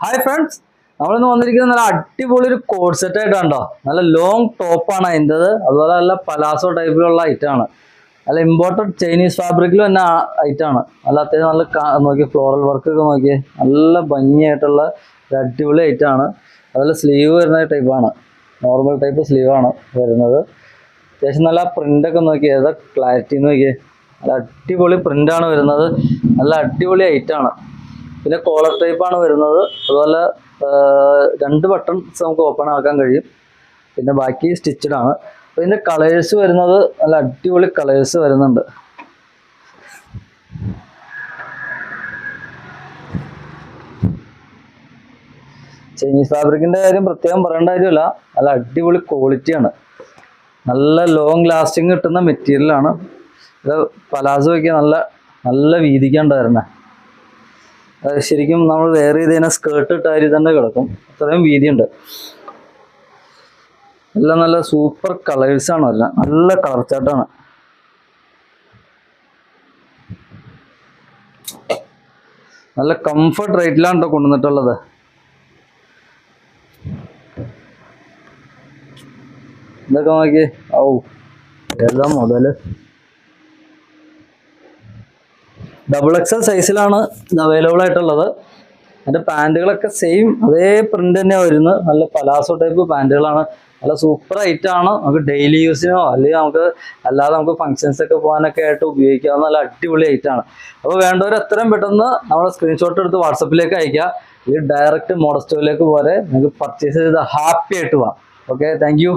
Hi friends, നമ്മളിന്ന് വന്നിരിക്കുന്നത് നല്ല അടിപൊളി ഒരു കോഡ് സെറ്റ് ആയിട്ടാണോ. നല്ല ലോങ് ടോപ്പാണ് അതിൻ്റെത്. അതുപോലെ നല്ല പലാസോ ടൈപ്പിലുള്ള ഐറ്റാണ്. നല്ല ഇമ്പോർട്ടഡ് ചൈനീസ് ഫാബ്രിക്കിൽ തന്നെ ഐറ്റാണ്. നല്ല അത്യാവശ്യം നല്ല നോക്കി ഫ്ലോറൽ വർക്കൊക്കെ നോക്കി നല്ല ഭംഗിയായിട്ടുള്ള ഒരു അടിപൊളി ഐറ്റാണ്. അതുപോലെ സ്ലീവ് വരുന്ന ടൈപ്പാണ്, നോർമൽ ടൈപ്പ് സ്ലീവാണ് വരുന്നത്. അത്യാവശ്യം നല്ല പ്രിൻ്റൊക്കെ നോക്കി ഏതാ ക്ലാരിറ്റി നോക്കിയേ, നല്ല അടിപൊളി പ്രിൻ്റാണ് വരുന്നത്. നല്ല അടിപൊളി ഐറ്റാണ്. പിന്നെ കോളർ ടൈപ്പാണ് വരുന്നത്. അതുപോലെ 2 ബട്ടൺസ് നമുക്ക് ഓപ്പൺ ആക്കാൻ കഴിയും. പിന്നെ ബാക്കി സ്റ്റിച്ചഡ് ആണ്. അപ്പോൾ ഇതിൻ്റെ കളേഴ്സ് വരുന്നത് നല്ല അടിപൊളി കളേഴ്സ് വരുന്നുണ്ട്. ചൈനീസ് ഫാബ്രിക്കിൻ്റെ കാര്യം പ്രത്യേകം പറയേണ്ട കാര്യമില്ല, നല്ല അടിപൊളി ക്വാളിറ്റിയാണ്. നല്ല ലോങ് ലാസ്റ്റിങ് കിട്ടുന്ന മെറ്റീരിയലാണ്. ഇത് പലാസോയ്ക്ക് നല്ല നല്ല വീതിക്കാണ്ട് വരുന്നത്. ശരിക്കും നമ്മൾ വെയർ ചെയ്ത് കഴിഞ്ഞാൽ സ്കേർട്ട് ഇട്ട അരി തന്നെ കിടക്കും, അത്രയും വീതിയുണ്ട്. എല്ലാം നല്ല സൂപ്പർ കളേഴ്സാണ്, എല്ലാം നല്ല കളർ ചാർട്ടാണ്. നല്ല കംഫർട്ട് റേറ്റിലാണ് കേട്ടോ കൊണ്ടുവന്നിട്ടുള്ളത്. ഇതൊക്കെ നോക്കി, ഔ ഏതാ മോഡല്. XXL സൈസിലാണ് ഇത് അവൈലബിൾ ആയിട്ടുള്ളത്. അതിൻ്റെ പാൻറ്റുകളൊക്കെ സെയിം അതേ പ്രിൻ്റ് തന്നെയാണ് വരുന്നത്. നല്ല പലാസോ ടൈപ്പ് പാൻറ്റുകളാണ്. നല്ല സൂപ്പർ ഐറ്റാണ്. നമുക്ക് ഡെയിലി യൂസിനോ അല്ലെങ്കിൽ നമുക്ക് അല്ലാതെ നമുക്ക് ഫങ്ഷൻസൊക്കെ പോകാനൊക്കെ ആയിട്ട് ഉപയോഗിക്കാവുന്ന നല്ല അടിപൊളി ഐറ്റാണ്. അപ്പോൾ വേണ്ടവർ എത്രയും പെട്ടെന്ന് നമ്മൾ സ്ക്രീൻഷോട്ട് എടുത്ത് വാട്സപ്പിലേക്ക് അയക്കുക. ഈ ഡയറക്റ്റ് മോഡൽ സ്റ്റോറിലേക്ക് പോലെ നിങ്ങൾക്ക് പർച്ചേസ് ചെയ്ത് ഹാപ്പി ആയിട്ട് പോകാം. Okay, thank you.